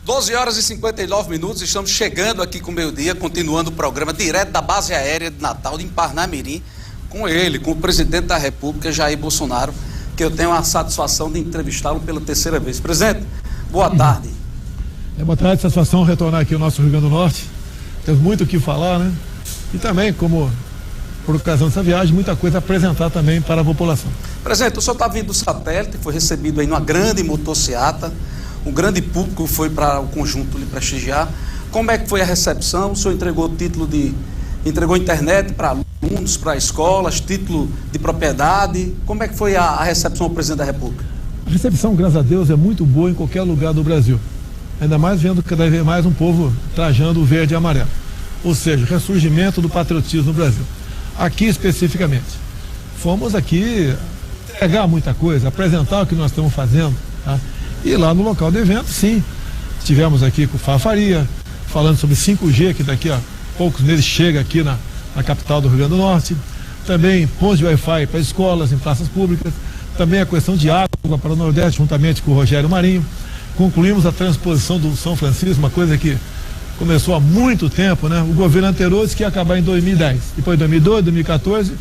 12 horas e 59 minutos, estamos chegando aqui com o meio-dia, continuando o programa direto da base aérea de Natal, de Parnamirim, com ele, com o presidente da República, Jair Bolsonaro, que eu tenho a satisfação de entrevistá-lo pela terceira vez. Presidente, boa tarde. Boa tarde, satisfação retornar aqui ao nosso Rio Grande do Norte. Temos muito o que falar, né? E também, como por ocasião dessa viagem, muita coisa a apresentar também para a população. Presidente, o senhor está vindo do satélite, foi recebido aí numa grande motociata, um grande público foi para o conjunto lhe prestigiar. Como é que foi a recepção? O senhor entregou entregou internet para alunos, para escolas, título de propriedade. Como é que foi a recepção ao presidente da República? A recepção, graças a Deus, é muito boa em qualquer lugar do Brasil. Ainda mais vendo cada vez mais um povo trajando o verde e amarelo. Ou seja, ressurgimento do patriotismo no Brasil. Aqui especificamente. Fomos aqui entregar muita coisa, apresentar o que nós estamos fazendo, tá? E lá no local do evento, sim, estivemos aqui com o Fafaria, falando sobre 5G, que daqui a poucos meses chega aqui na capital do Rio Grande do Norte. Também pontos de Wi-Fi para escolas, em praças públicas. Também a questão de água para o Nordeste, juntamente com o Rogério Marinho. Concluímos a transposição do São Francisco, uma coisa que começou há muito tempo, né? O governo anterior disse que ia acabar em 2010, depois 2012, 2014,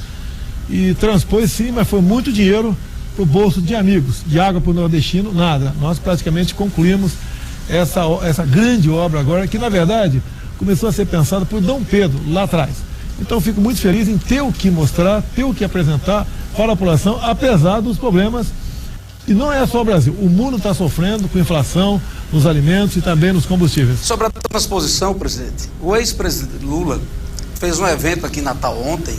e transpôs sim, mas foi muito dinheiro para o bolso de amigos. De água para o nordestino, nada. Nós praticamente concluímos essa grande obra agora, que na verdade começou a ser pensada por Dom Pedro lá atrás. Então fico muito feliz em ter o que mostrar, ter o que apresentar para a população, apesar dos problemas. E não é só o Brasil, o mundo está sofrendo com inflação nos alimentos e também nos combustíveis. Sobre a transposição, presidente, o ex-presidente Lula fez um evento aqui em Natal ontem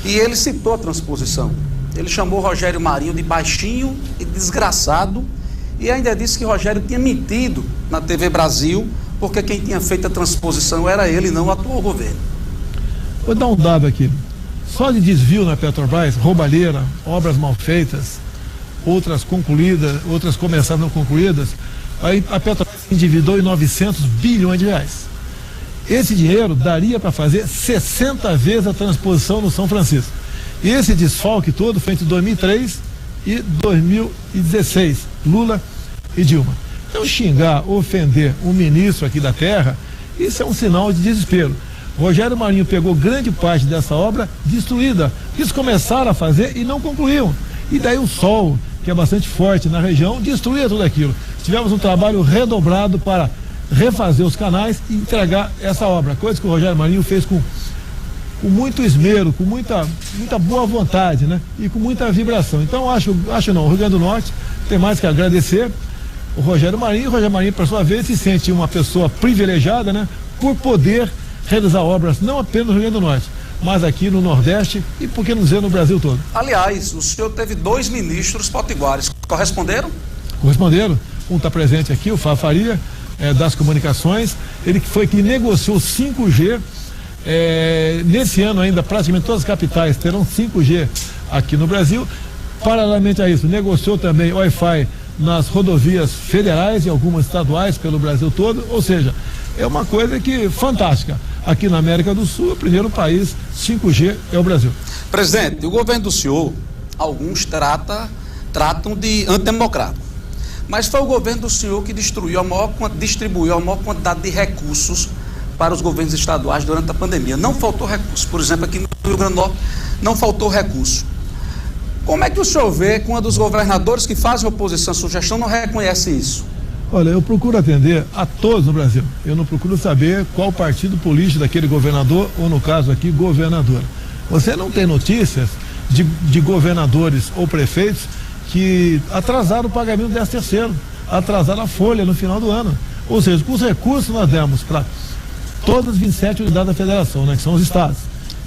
e ele citou a transposição. Ele chamou Rogério Marinho de baixinho e desgraçado e ainda disse que Rogério tinha mentido na TV Brasil porque quem tinha feito a transposição era ele e não o atual governo. Vou dar um dado aqui. Só de desvio na Petrobras, roubalheira, obras mal feitas, outras concluídas, outras começadas não concluídas, aí a Petrobras se endividou em 900 bilhões de reais. Esse dinheiro daria para fazer 60 vezes a transposição no São Francisco. E esse desfalque todo foi entre 2003 e 2016, Lula e Dilma. Então xingar, ofender um ministro aqui da terra, isso é um sinal de desespero. Rogério Marinho pegou grande parte dessa obra destruída. Eles começaram a fazer e não concluíam. E daí o sol, que é bastante forte na região, destruía tudo aquilo. Tivemos um trabalho redobrado para refazer os canais e entregar essa obra, coisa que o Rogério Marinho fez com muito esmero, com muita boa vontade, né? E com muita vibração. Então acho não, o Rio Grande do Norte tem mais que agradecer o Rogério Marinho. O Rogério Marinho, por sua vez, se sente uma pessoa privilegiada, né? Por poder realizar obras não apenas no Rio Grande do Norte, mas aqui no Nordeste e, por que não dizer, no Brasil todo. Aliás, o senhor teve 2 ministros potiguares, corresponderam? Corresponderam. Um está presente aqui, o Fafaria, das comunicações, ele que foi que negociou 5G. Nesse ano ainda praticamente todas as capitais terão 5G aqui no Brasil. Paralelamente a isso, negociou também Wi-Fi nas rodovias federais e algumas estaduais pelo Brasil todo. Ou seja, é uma coisa que fantástica. Aqui na América do Sul, o primeiro país 5G é o Brasil. Presidente, o governo do senhor, alguns tratam de antidemocrático. Mas foi o governo do senhor que distribuiu a maior quantidade de recursos para os governos estaduais durante a pandemia. Não faltou recurso. Por exemplo, aqui no Rio Grande do Norte não faltou recurso. Como é que o senhor vê quando os governadores que fazem oposição à sugestão não reconhecem isso? Olha, eu procuro atender a todos no Brasil. Eu não procuro saber qual partido político daquele governador, ou no caso aqui, governadora. Você não tem notícias de governadores ou prefeitos que atrasaram o pagamento do 13º, atrasaram a folha no final do ano. Ou seja, com os recursos que nós demos para todas as 27 unidades da federação, né, que são os estados,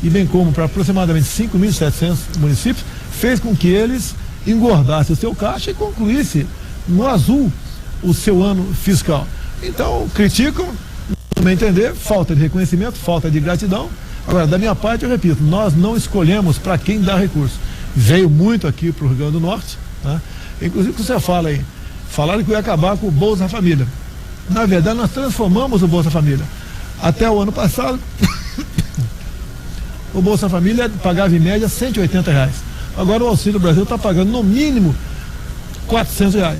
e bem como para aproximadamente 5.700 municípios, fez com que eles engordassem o seu caixa e concluíssem no azul o seu ano fiscal. Então, criticam, no meu entender, falta de reconhecimento, falta de gratidão. Agora, da minha parte, eu repito, nós não escolhemos para quem dá recurso. Veio muito aqui para o Rio Grande do Norte, né? Inclusive, que você fala aí, falaram que ia acabar com o Bolsa Família. Na verdade, nós transformamos o Bolsa Família. Até o ano passado, o Bolsa Família pagava em média R$180. Agora o Auxílio Brasil está pagando no mínimo R$400.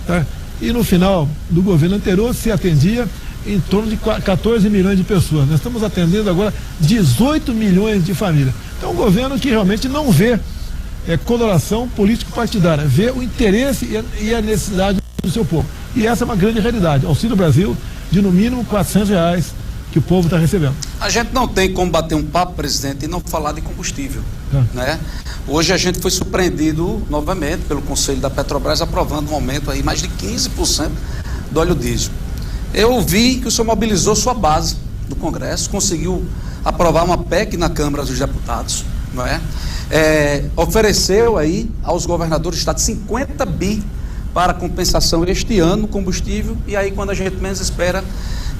Tá? e no final do governo anterior se atendia em torno de 14 milhões de pessoas. Nós estamos atendendo agora 18 milhões de famílias. Então, um governo que realmente não vê coloração político-partidária, vê o interesse e a necessidade do seu povo. E essa é uma grande realidade. Auxílio Brasil de no mínimo R$400 que o povo está recebendo. A gente não tem como bater um papo, presidente, e não falar de combustível, né? Hoje a gente foi surpreendido novamente pelo Conselho da Petrobras aprovando um aumento aí mais de 15% do óleo diesel. Eu vi que o senhor mobilizou sua base do Congresso, conseguiu aprovar uma PEC na Câmara dos Deputados, não é? Ofereceu aí aos governadores do estado 50 bi para compensação este ano no combustível, e aí quando a gente menos espera,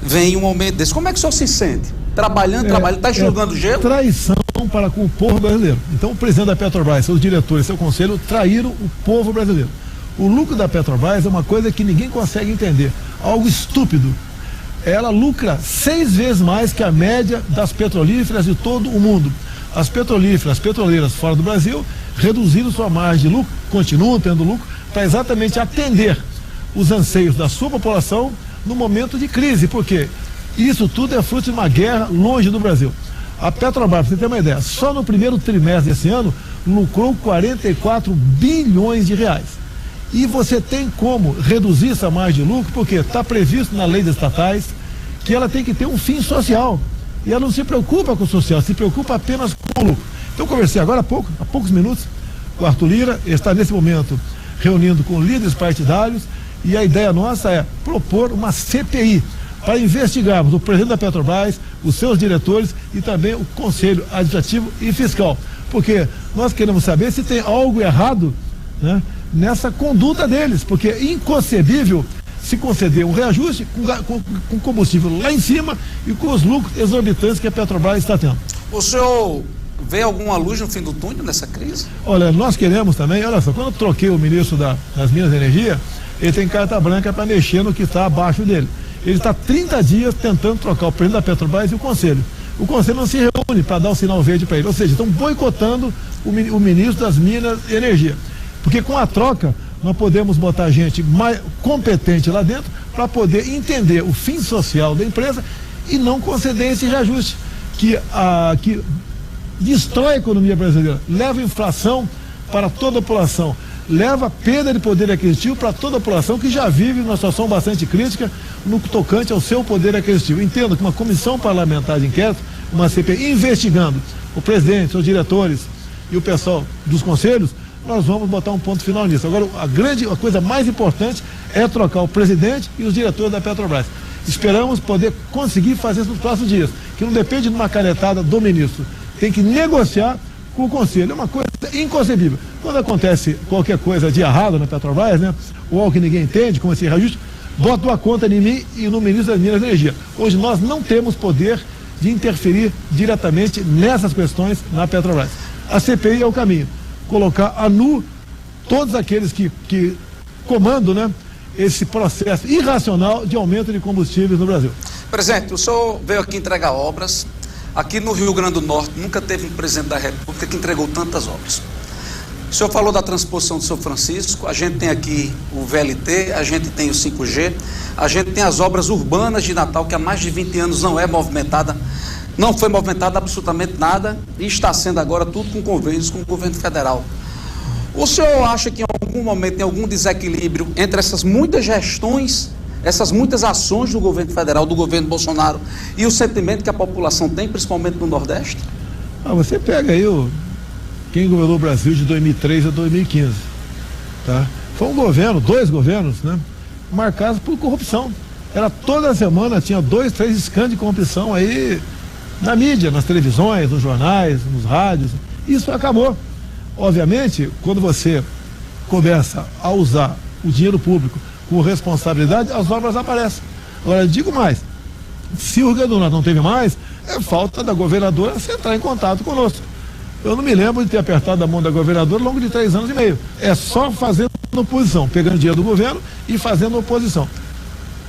vem um aumento desse. Como é que o senhor se sente? Trabalhando, está enxugando gelo? Traição para com o povo brasileiro. Então o presidente da Petrobras, seus diretores, seu conselho, traíram o povo brasileiro. O lucro da Petrobras é uma coisa que ninguém consegue entender. Algo estúpido. Ela lucra 6 vezes mais que a média das petrolíferas de todo o mundo. As petroleiras fora do Brasil reduziram sua margem de lucro, continuam tendo lucro, para exatamente atender os anseios da sua população no momento de crise. Por quê? Isso tudo é fruto de uma guerra longe do Brasil. A Petrobras, para você ter uma ideia, só no primeiro trimestre desse ano lucrou 44 bilhões de reais. E você tem como reduzir essa margem de lucro, porque está previsto na lei das estatais que ela tem que ter um fim social. E ela não se preocupa com o social, se preocupa apenas com o lucro. Então eu conversei agora há poucos minutos, com o Arthur Lira, ele está nesse momento reunindo com líderes partidários, e a ideia nossa é propor uma CPI para investigarmos o presidente da Petrobras, os seus diretores e também o Conselho Administrativo e Fiscal. Porque nós queremos saber se tem algo errado, né, nessa conduta deles, porque é inconcebível se conceder um reajuste com combustível lá em cima e com os lucros exorbitantes que a Petrobras está tendo. O senhor vê alguma luz no fim do túnel nessa crise? Olha, nós queremos também, olha só, quando eu troquei o ministro das Minas e Energia, ele tem carta branca para mexer no que está abaixo dele. Ele está 30 dias tentando trocar o presidente da Petrobras e o Conselho. O Conselho não se reúne para dar o sinal verde para ele, ou seja, estão boicotando o ministro das Minas e Energia. Porque com a troca, nós podemos botar gente mais competente lá dentro para poder entender o fim social da empresa e não conceder esse reajuste que destrói a economia brasileira, leva inflação para toda a população, leva perda de poder aquisitivo para toda a população que já vive numa situação bastante crítica no tocante ao seu poder aquisitivo. Entendo que uma comissão parlamentar de inquérito, uma CPI, investigando o presidente, os diretores e o pessoal dos conselhos, nós vamos botar um ponto final nisso. Agora, a coisa mais importante é trocar o presidente e os diretores da Petrobras. Esperamos poder conseguir fazer isso nos próximos dias, que não depende de uma canetada do ministro. Tem que negociar com o Conselho. É uma coisa inconcebível. Quando acontece qualquer coisa de errado na Petrobras, né, ou algo que ninguém entende, como esse reajuste, bota uma conta em mim e no ministro das Minas e Energia. Hoje nós não temos poder de interferir diretamente nessas questões na Petrobras. A CPI é o caminho. Colocar a nu todos aqueles que comandam, né, esse processo irracional de aumento de combustíveis no Brasil. Presidente, o senhor veio aqui entregar obras. Aqui no Rio Grande do Norte nunca teve um presidente da República que entregou tantas obras. O senhor falou da transposição do São Francisco, a gente tem aqui o VLT, a gente tem o 5G, a gente tem as obras urbanas de Natal, que há mais de 20 anos não foi movimentada absolutamente nada, e está sendo agora tudo com convênios com o governo federal. O senhor acha que em algum momento tem algum desequilíbrio entre essas muitas gestões, essas muitas ações do governo federal, do governo Bolsonaro, e o sentimento que a população tem, principalmente no Nordeste? Você pega aí quem governou o Brasil de 2003 a 2015, tá? Foi dois governos, né, marcados por corrupção. Era toda semana, tinha 2, 3 escândalos de corrupção aí na mídia, nas televisões, nos jornais, nos rádios. Isso acabou. Obviamente, quando você começa a usar o dinheiro público com responsabilidade, as obras aparecem. Agora, eu digo mais, se o Rio Grande do Norte não teve mais, é falta da governadora entrar em contato conosco. Eu não me lembro de ter apertado a mão da governadora ao longo de 3 anos e meio. É só fazendo oposição, pegando dinheiro do governo e fazendo oposição.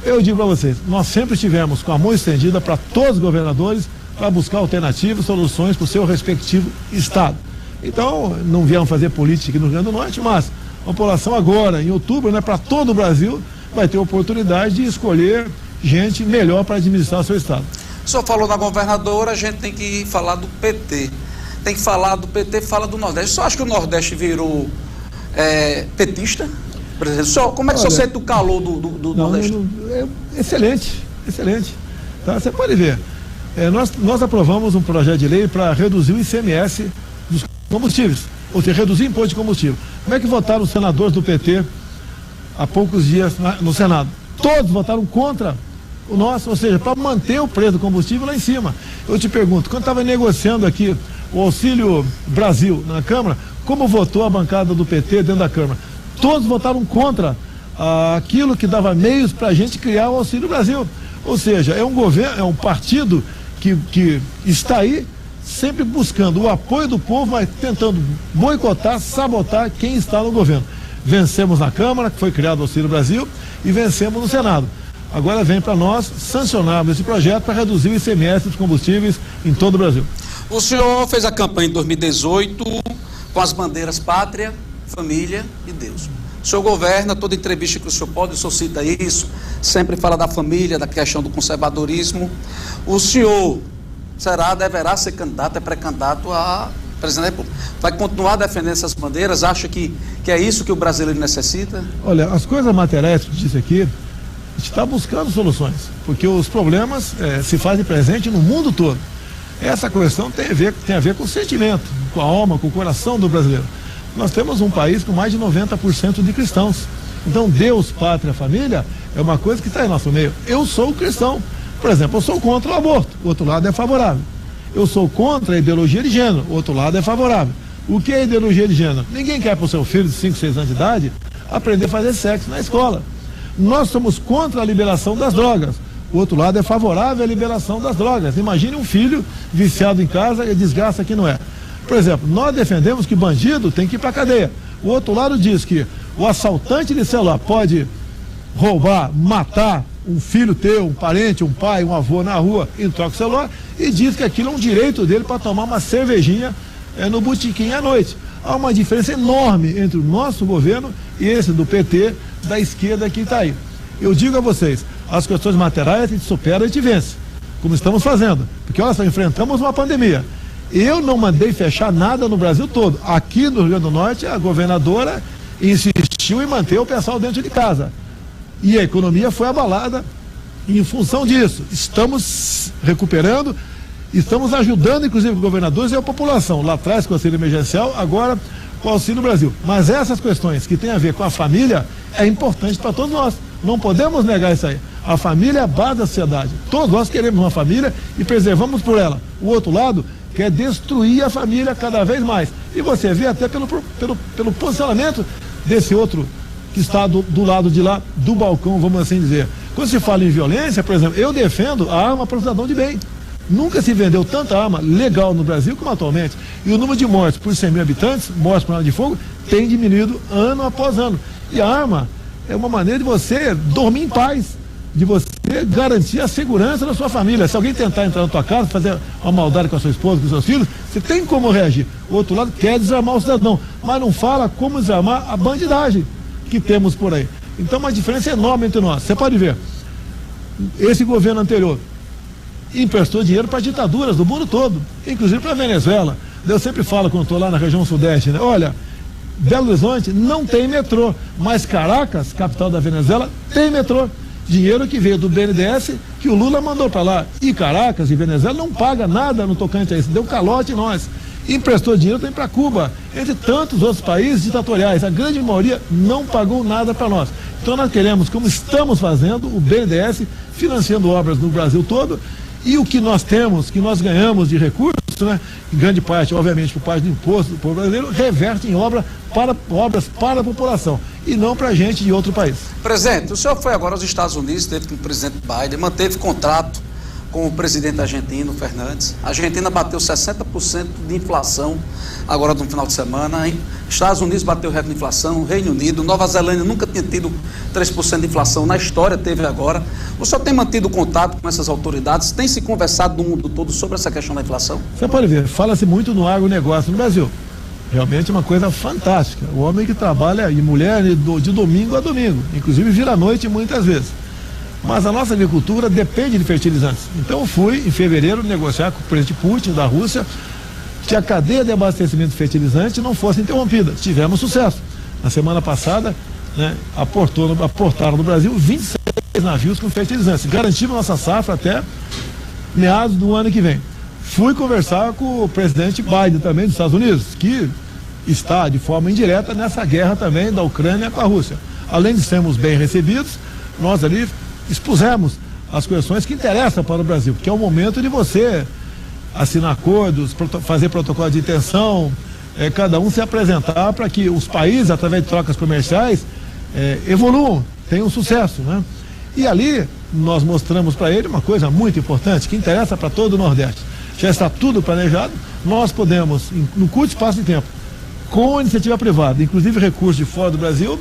Eu digo para vocês, nós sempre estivemos com a mão estendida para todos os governadores para buscar alternativas, soluções para o seu respectivo estado. Então, não vieram fazer política aqui no Rio Grande do Norte, mas a população agora, em outubro, né, para todo o Brasil, vai ter oportunidade de escolher gente melhor para administrar o seu estado. O senhor falou na governadora, a gente tem que falar do PT. Tem que falar do PT, fala do Nordeste. O senhor acha que o Nordeste virou petista? Presidente, senhor, como é que o senhor sente o calor do Nordeste? Excelente. Tá? Você pode ver. Nós aprovamos um projeto de lei para reduzir o ICMS dos combustíveis, ou seja, reduzir o imposto de combustível. Como é que votaram os senadores do PT há poucos dias no Senado? Todos votaram contra o nosso, ou seja, para manter o preço do combustível lá em cima. Eu te pergunto, quando estava negociando aqui o Auxílio Brasil na Câmara, como votou a bancada do PT dentro da Câmara? Todos votaram contra aquilo que dava meios para a gente criar o Auxílio Brasil. Ou seja, é um governo, é um partido que está aí sempre buscando o apoio do povo, mas tentando boicotar, sabotar quem está no governo. Vencemos na Câmara, que foi criado o Auxílio Brasil, e vencemos no Senado. Agora vem para nós sancionarmos esse projeto para reduzir o ICMS dos combustíveis em todo o Brasil. O senhor fez a campanha em 2018 com as bandeiras Pátria, Família e Deus. O senhor governa, toda entrevista que o senhor pode, o senhor cita isso, sempre fala da família, da questão do conservadorismo. O senhor deverá ser candidato, é pré-candidato a presidente da República. Vai continuar defendendo essas bandeiras? Acha que é isso que o brasileiro necessita? Olha, as coisas materiais que disse aqui, a gente está buscando soluções, porque os problemas se fazem presente no mundo todo. Essa questão tem a ver com o sentimento, com a alma, com o coração do brasileiro. Nós temos um país com mais de 90% de cristãos. Então, Deus, Pátria, Família é uma coisa que está em nosso meio. Eu sou cristão. Por exemplo, eu sou contra o aborto, o outro lado é favorável. Eu sou contra a ideologia de gênero, o outro lado é favorável. O que é ideologia de gênero? Ninguém quer para o seu filho de 5, 6 anos de idade aprender a fazer sexo na escola. Nós somos contra a liberação das drogas. O outro lado é favorável à liberação das drogas. Imagine um filho viciado em casa e a desgraça que não é. Por exemplo, nós defendemos que bandido tem que ir para a cadeia. O outro lado diz que o assaltante de celular pode roubar, matar um filho teu, um parente, um pai, um avô na rua em troca do celular, e diz que aquilo é um direito dele para tomar uma cervejinha no botequim à noite. Há uma diferença enorme entre o nosso governo e esse do PT, da esquerda que está aí. Eu digo a vocês, as questões materiais a gente supera e a gente vence, como estamos fazendo, porque olha só, enfrentamos uma pandemia. Eu não mandei fechar nada no Brasil todo. Aqui no Rio Grande do Norte, a governadora insistiu em manter o pessoal dentro de casa. E a economia foi abalada em função disso. Estamos recuperando, estamos ajudando, inclusive, os governadores e a população. Lá atrás com o auxílio emergencial, agora com o Auxílio Brasil. Mas essas questões que têm a ver com a família é importante para todos nós. Não podemos negar isso aí. A família é a base da sociedade. Todos nós queremos uma família e preservamos por ela. O outro lado quer destruir a família cada vez mais. E você vê até pelo posicionamento desse outro que está do lado de lá do balcão, vamos assim dizer. Quando se fala em violência, por exemplo, eu defendo a arma para o cidadão de bem. Nunca se vendeu tanta arma legal no Brasil como atualmente. E o número de mortes por 100 mil habitantes, mortes por arma de fogo, tem diminuído ano após ano. E a arma é uma maneira de você dormir em paz, de você garantir a segurança da sua família. Se alguém tentar entrar na tua casa, fazer uma maldade com a sua esposa, com os seus filhos, você tem como reagir. O outro lado quer desarmar o cidadão, mas não fala como desarmar a bandidagem que temos por aí. Então, uma diferença enorme entre nós. Você pode ver, esse governo anterior emprestou dinheiro para ditaduras do mundo todo, inclusive para a Venezuela. Eu sempre falo, quando estou lá na região sudeste, né? Olha, Belo Horizonte não tem metrô, mas Caracas, capital da Venezuela, tem metrô. Dinheiro que veio do BNDES, que o Lula mandou para lá. E Caracas e Venezuela não paga nada no tocante a isso, deu calote em nós. Emprestou dinheiro também para Cuba, entre tantos outros países ditatoriais. A grande maioria não pagou nada para nós. Então nós queremos, como estamos fazendo, o BNDES financiando obras no Brasil todo, e o que nós temos, que nós ganhamos de recursos, né, em grande parte, obviamente, por parte do imposto do povo brasileiro, reverte em obras para a população e não para gente de outro país. Presidente, o senhor foi agora aos Estados Unidos, esteve com o presidente Biden, manteve contrato com o presidente argentino, Fernandes. A Argentina bateu 60% de inflação agora no final de semana, hein? Estados Unidos bateu recorde de inflação, Reino Unido, Nova Zelândia nunca tinha tido 3% de inflação, na história teve agora. O senhor tem mantido contato com essas autoridades? Tem se conversado no mundo todo sobre essa questão da inflação? Você pode ver, fala-se muito no agronegócio no Brasil. Realmente é uma coisa fantástica. O homem que trabalha, e mulher, de domingo a domingo, inclusive vira à noite muitas vezes. Mas a nossa agricultura depende de fertilizantes. Então eu fui, em fevereiro, negociar com o presidente Putin da Rússia que a cadeia de abastecimento de fertilizante não fosse interrompida. Tivemos sucesso. Na semana passada, né, aportaram no Brasil 26 navios com fertilizantes. Garantimos nossa safra até meados do ano que vem. Fui conversar com o presidente Biden também dos Estados Unidos, que está de forma indireta nessa guerra também da Ucrânia com a Rússia. Além de sermos bem recebidos, nós ali expusemos as questões que interessam para o Brasil, que é o momento de você assinar acordos, fazer protocolo de intenção, cada um se apresentar para que os países, através de trocas comerciais, evoluam, tenham sucesso, né? E ali nós mostramos para ele uma coisa muito importante, que interessa para todo o Nordeste. Já está tudo planejado, nós podemos, no curto espaço de tempo, com a iniciativa privada, inclusive recursos de fora do Brasil,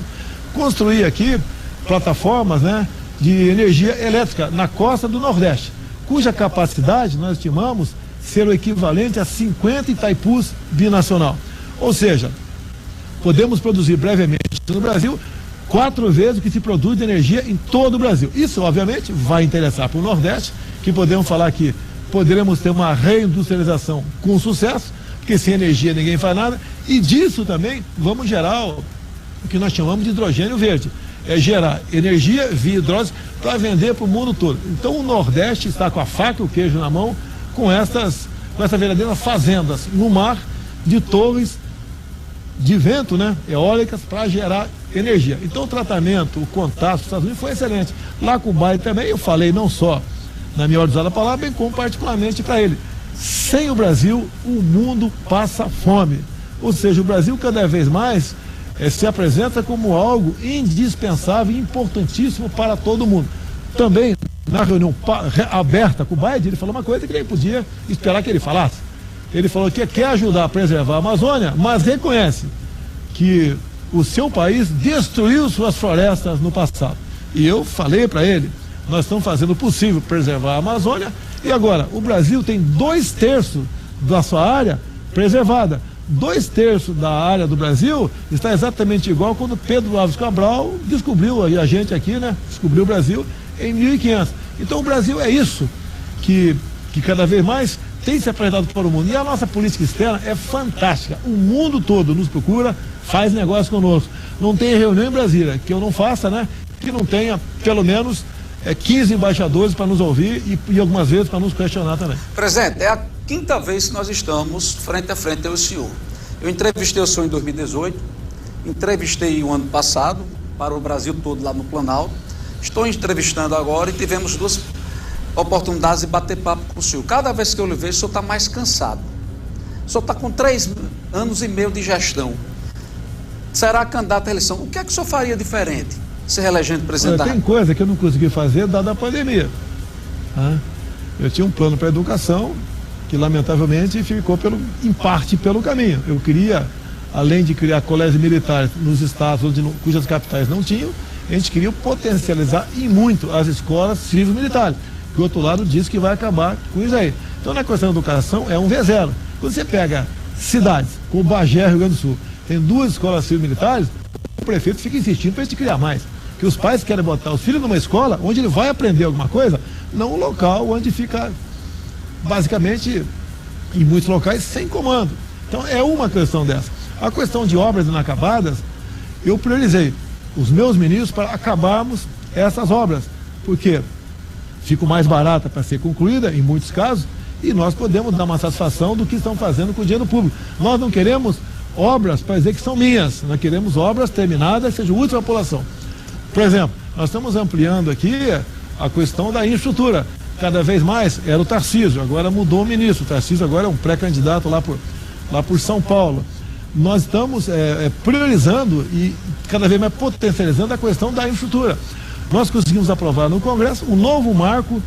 construir aqui plataformas, né, de energia elétrica na costa do Nordeste, cuja capacidade nós estimamos ser o equivalente a 50 Itaipus binacional. Ou seja, podemos produzir brevemente no Brasil 4 vezes o que se produz de energia em todo o Brasil. Isso, obviamente, vai interessar para o Nordeste, que podemos falar que poderemos ter uma reindustrialização com sucesso, porque sem energia ninguém faz nada, e disso também vamos gerar o que nós chamamos de hidrogênio verde. É gerar energia via hidrólise para vender para o mundo todo. Então o Nordeste está com a faca e o queijo na mão com essas verdadeiras fazendas no mar de torres de vento, né, eólicas, para gerar energia. Então o tratamento, o contato dos Estados Unidos foi excelente. Lá com o Biden também eu falei não só na minha hora de usar a palavra, bem como particularmente para ele. Sem o Brasil, o mundo passa fome. Ou seja, o Brasil cada vez mais se apresenta como algo indispensável e importantíssimo para todo mundo. Também, na reunião aberta com o Biden, ele falou uma coisa que nem podia esperar que ele falasse. Ele falou que quer ajudar a preservar a Amazônia, mas reconhece que o seu país destruiu suas florestas no passado. E eu falei para ele, nós estamos fazendo o possível para preservar a Amazônia, e agora, o Brasil tem 2/3 da sua área preservada. 2/3 da área do Brasil está exatamente igual quando Pedro Álvares Cabral descobriu, a gente aqui, né, descobriu o Brasil em 1500. Então o Brasil é isso, que cada vez mais tem se apresentado para o mundo. E a nossa política externa é fantástica. O mundo todo nos procura, faz negócio conosco. Não tem reunião em Brasília que eu não faça, né, que não tenha pelo menos 15 embaixadores para nos ouvir e algumas vezes para nos questionar também. Presidente, é a 5ª vez que nós estamos frente a frente eu e o senhor. Eu entrevistei o senhor em 2018, entrevistei o ano passado para o Brasil todo lá no Planalto, estou entrevistando agora e tivemos 2 oportunidades de bater papo com o senhor. Cada vez que eu lhe vejo, o senhor está mais cansado. O senhor está com 3 anos e meio de gestão. Será candidato à eleição. O que é que o senhor faria diferente se reelegendo presidente? Tem coisa que eu não consegui fazer dada a pandemia. Eu tinha um plano para a educação que lamentavelmente ficou em parte pelo caminho. Eu queria, além de criar colégios militares nos estados cujas capitais não tinham, a gente queria potencializar e muito as escolas civis militares, que o outro lado diz que vai acabar com isso aí. Então na questão da educação é um V0. Quando você pega cidades como Bagé, Rio Grande do Sul, tem 2 escolas civis militares, o prefeito fica insistindo para a gente criar mais. Que os pais querem botar os filhos numa escola onde ele vai aprender alguma coisa, não um local onde fica basicamente, em muitos locais, sem comando. Então é uma questão dessa. A questão de obras inacabadas, eu priorizei os meus ministros para acabarmos essas obras, porque fica mais barata para ser concluída, em muitos casos, e nós podemos dar uma satisfação do que estão fazendo com o dinheiro público. Nós não queremos obras para dizer que são minhas, nós queremos obras terminadas que sejam úteis à população. Por exemplo, nós estamos ampliando aqui a questão da infraestrutura. Cada vez mais era o Tarcísio, agora mudou o ministro. O Tarcísio agora é um pré-candidato lá por São Paulo. Nós estamos priorizando e cada vez mais potencializando a questão da infraestrutura. Nós conseguimos aprovar no Congresso um novo marco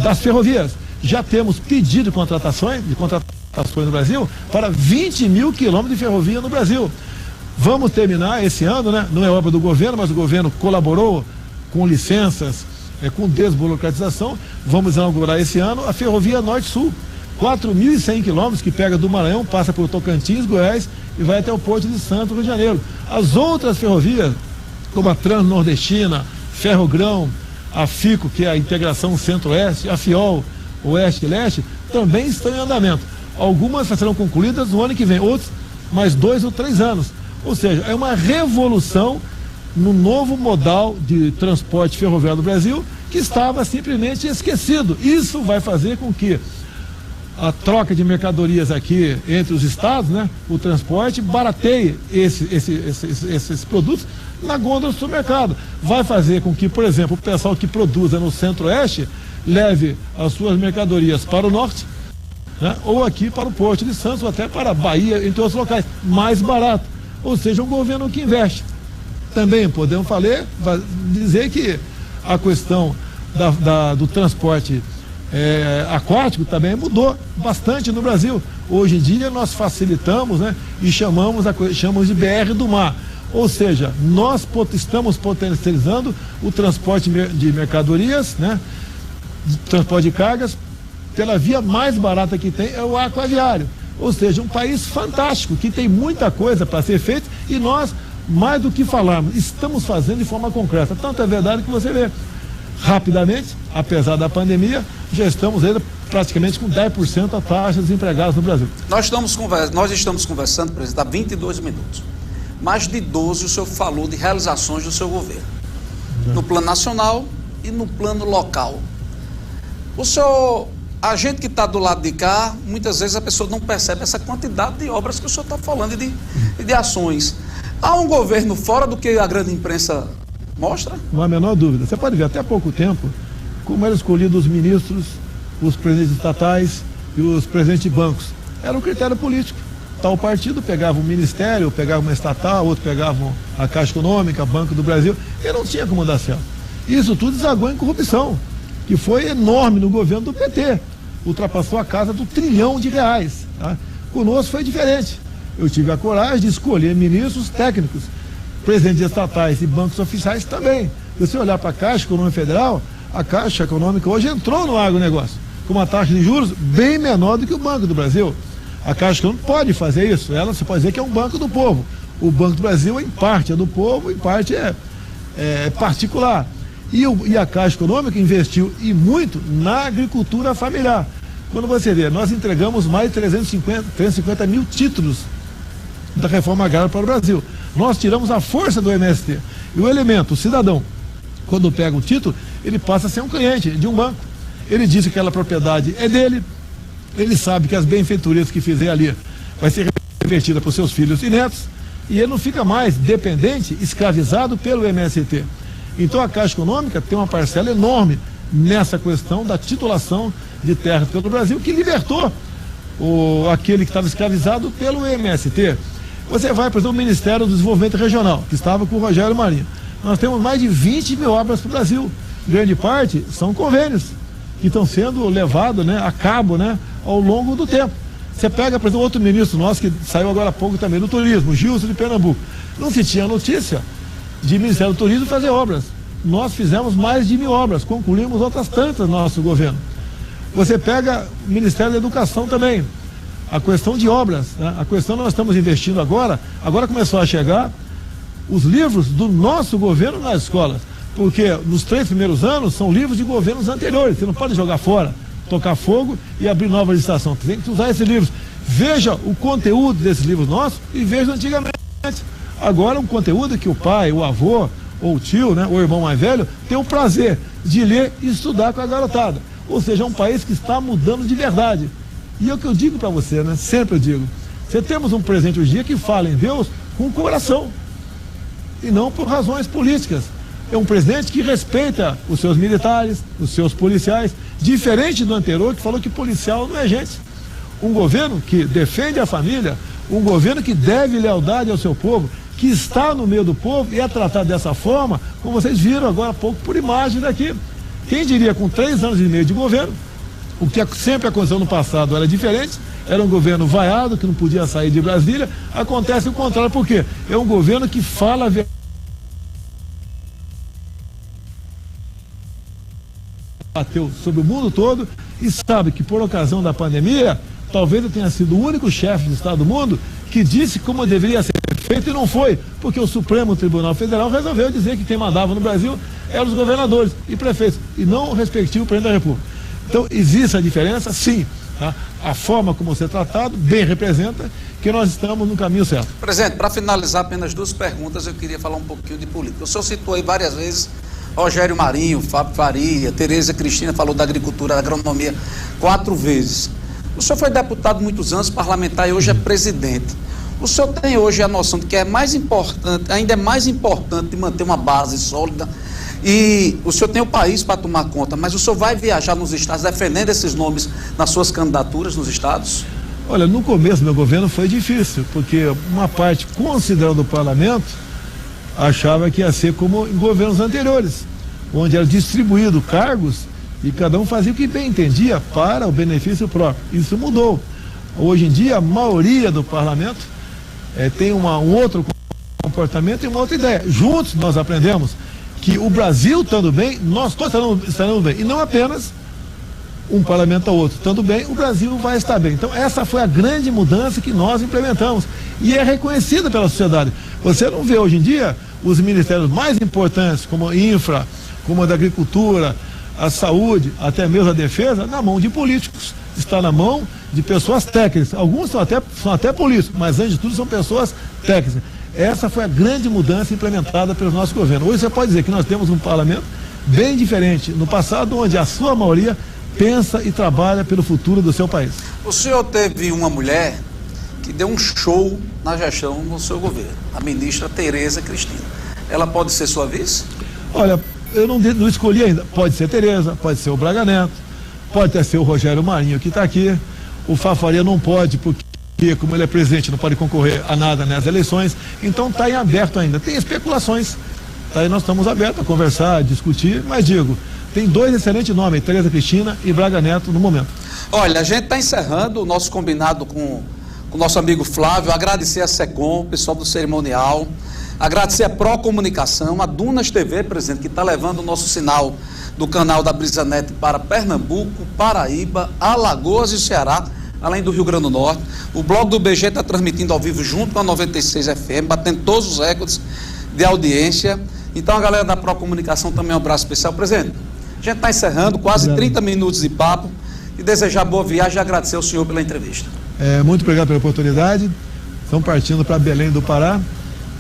das ferrovias. Já temos pedido de contratações no Brasil para 20 mil quilômetros de ferrovia no Brasil. Vamos terminar esse ano, né? Não é obra do governo, mas o governo colaborou com licenças, com desburocratização. Vamos inaugurar esse ano a ferrovia Norte-Sul, 4.100 quilômetros que pega do Maranhão, passa por Tocantins, Goiás e vai até o Porto de Santos, Rio de Janeiro. As outras ferrovias, como a Transnordestina, Ferrogrão, a FICO, que é a Integração Centro-Oeste, a FIOL, Oeste e Leste, também estão em andamento. Algumas serão concluídas no ano que vem, outras mais 2 ou 3 anos. Ou seja, é uma revolução no novo modal de transporte ferroviário do Brasil, que estava simplesmente esquecido. Isso vai fazer com que a troca de mercadorias aqui entre os estados, né, o transporte, barateie esses produtos na gôndola do supermercado. Vai fazer com que, por exemplo, o pessoal que produza no Centro-Oeste leve as suas mercadorias para o Norte, né, ou aqui para o Porto de Santos, ou até para a Bahia, entre outros locais, mais barato. Ou seja, um governo que investe. Também podemos dizer que a questão do transporte aquático também mudou bastante no Brasil. Hoje em dia nós facilitamos, né, e chamamos de BR do mar. Ou seja, nós estamos potencializando o transporte de mercadorias, né, transporte de cargas, pela via mais barata que tem é o aquaviário. Ou seja, um país fantástico, que tem muita coisa para ser feita e nós, mais do que falarmos, estamos fazendo de forma concreta. Tanto é verdade que você vê, rapidamente, apesar da pandemia, já estamos ainda praticamente com 10% a taxa de desempregados no Brasil. Nós estamos conversando, presidente, há 22 minutos. Mais de 12 o senhor falou de realizações do seu governo, no plano nacional e no plano local. O senhor, a gente que está do lado de cá, muitas vezes a pessoa não percebe essa quantidade de obras que o senhor está falando e de ações. Há um governo fora do que a grande imprensa mostra? Não há a menor dúvida. Você pode ver até há pouco tempo como eram escolhidos os ministros, os presidentes estatais e os presidentes de bancos. Era um critério político. Tal partido pegava um ministério, pegava uma estatal, outro pegava a Caixa Econômica, Banco do Brasil, e não tinha como dar certo. Isso tudo desagou em corrupção, que foi enorme no governo do PT. Ultrapassou a casa do R$ 1 trilhão. Tá? Conosco foi diferente. Eu tive a coragem de escolher ministros técnicos, presidentes estatais e bancos oficiais também. Se você olhar para a Caixa Econômica Federal, a Caixa Econômica hoje entrou no agronegócio, com uma taxa de juros bem menor do que o Banco do Brasil. A Caixa Econômica pode fazer isso, ela se pode dizer que é um banco do povo. O Banco do Brasil, em parte, é do povo, em parte é particular. E a Caixa Econômica investiu e muito na agricultura familiar. Quando você vê, nós entregamos mais de 350 mil títulos da reforma agrária para o Brasil. Nós tiramos a força do MST. E o elemento, o cidadão, quando pega o título, ele passa a ser um cliente de um banco. Ele diz que aquela propriedade é dele, ele sabe que as benfeitorias que fizer ali vai ser revertida para os seus filhos e netos, e ele não fica mais dependente, escravizado pelo MST. Então a Caixa Econômica tem uma parcela enorme nessa questão da titulação de terras pelo Brasil, que libertou aquele que estava escravizado pelo MST. Você vai, por exemplo, o Ministério do Desenvolvimento Regional, que estava com o Rogério Marinho. Nós temos mais de 20 mil obras para o Brasil. Grande parte são convênios que estão sendo levados, né, a cabo, né, ao longo do tempo. Você pega, por exemplo, outro ministro nosso que saiu agora há pouco também do turismo, Gilson de Pernambuco. Não se tinha notícia de Ministério do Turismo fazer obras. Nós fizemos mais de 1000 obras, concluímos outras tantas no nosso governo. Você pega o Ministério da Educação também, a questão de obras, né? A questão nós estamos investindo agora começou a chegar os livros do nosso governo nas escolas, porque nos 3 primeiros anos são livros de governos anteriores, você não pode jogar fora, tocar fogo e abrir nova licitação, você tem que usar esses livros. Veja o conteúdo desses livros nossos e veja antigamente. Agora um conteúdo que o pai, o avô, ou o tio, né, ou o irmão mais velho, tem o prazer de ler e estudar com a garotada. Ou seja, é um país que está mudando de verdade. E é o que eu digo para você, né? Sempre eu digo. Você temos um presidente hoje em dia que fala em Deus com o coração. E não por razões políticas. É um presidente que respeita os seus militares, os seus policiais, diferente do anterior que falou que policial não é gente. Um governo que defende a família, um governo que deve lealdade ao seu povo, que está no meio do povo e é tratado dessa forma, como vocês viram agora há pouco por imagem daqui. Quem diria, com 3 anos e meio de governo, o que sempre aconteceu no passado era diferente, era um governo vaiado, que não podia sair de Brasília, acontece o contrário, por quê? É um governo que fala a verdade. bateu sobre o mundo todo e sabe que por ocasião da pandemia, talvez ele tenha sido o único chefe de Estado do mundo que disse como deveria ser feito e não foi, porque o Supremo Tribunal Federal resolveu dizer que quem mandava no Brasil eram os governadores e prefeitos, e não o respectivo presidente da República. Então, existe a diferença? Sim. Tá? A forma como ser tratado bem representa que nós estamos no caminho certo. Presidente, para finalizar apenas 2 perguntas, eu queria falar um pouquinho de política. O senhor citou aí várias vezes Rogério Marinho, Fábio Faria, Tereza Cristina falou da agricultura, da agronomia 4 vezes. O senhor foi deputado muitos anos, parlamentar e hoje é presidente. O senhor tem hoje a noção de que é mais importante, ainda é mais importante manter uma base sólida, e o senhor tem o país para tomar conta, mas o senhor vai viajar nos estados defendendo esses nomes nas suas candidaturas nos estados? Olha, no começo do meu governo foi difícil, porque uma parte considerável do parlamento achava que ia ser como em governos anteriores, onde era distribuído cargos e cada um fazia o que bem entendia para o benefício próprio. Isso mudou. Hoje em dia, a maioria do parlamento tem um outro comportamento e uma outra ideia. Juntos nós aprendemos que o Brasil estando bem, nós todos estaremos bem. E não apenas um parlamento ao outro. Estando bem, o Brasil vai estar bem. Então, essa foi a grande mudança que nós implementamos. E é reconhecida pela sociedade. Você não vê hoje em dia os ministérios mais importantes, como a infra, como a da agricultura, a saúde, até mesmo a defesa, na mão de políticos. Está na mão de pessoas técnicas. Alguns são até políticos, mas antes de tudo são pessoas técnicas. Essa foi a grande mudança implementada pelo nosso governo. Hoje você pode dizer que nós temos um parlamento bem diferente no passado, onde a sua maioria pensa e trabalha pelo futuro do seu país. O senhor teve uma mulher que deu um show na gestão no seu governo, a ministra Tereza Cristina. Ela pode ser sua vice? Olha, eu não escolhi ainda. Pode ser Tereza, pode ser o Braga Neto, pode até ser o Rogério Marinho que está aqui. O Fafaria não pode, porque como ele é presidente, não pode concorrer a nada nas eleições. Então está em aberto ainda. Tem especulações. Aí nós estamos abertos a conversar, a discutir, mas digo, tem 2 excelentes nomes, Tereza Cristina e Braga Neto no momento. Olha, a gente está encerrando o nosso combinado com o nosso amigo Flávio, agradecer a SECOM, o pessoal do cerimonial, agradecer a Procomunicação, a Dunas TV, presidente, que está levando o nosso sinal do canal da Brisanet para Pernambuco, Paraíba, Alagoas e Ceará, além do Rio Grande do Norte. O blog do BG está transmitindo ao vivo junto com a 96 FM, batendo todos os recordes de audiência. Então a galera da Procomunicação também um abraço especial. Presidente, a gente está encerrando, quase 30 minutos de papo, e desejar boa viagem e agradecer ao senhor pela entrevista. Muito obrigado pela oportunidade. Estamos partindo para Belém do Pará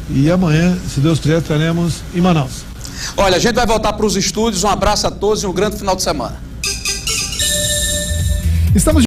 e amanhã, se Deus quiser, estaremos em Manaus. Olha, a gente vai voltar para os estúdios. Um abraço a todos e um grande final de semana. Estamos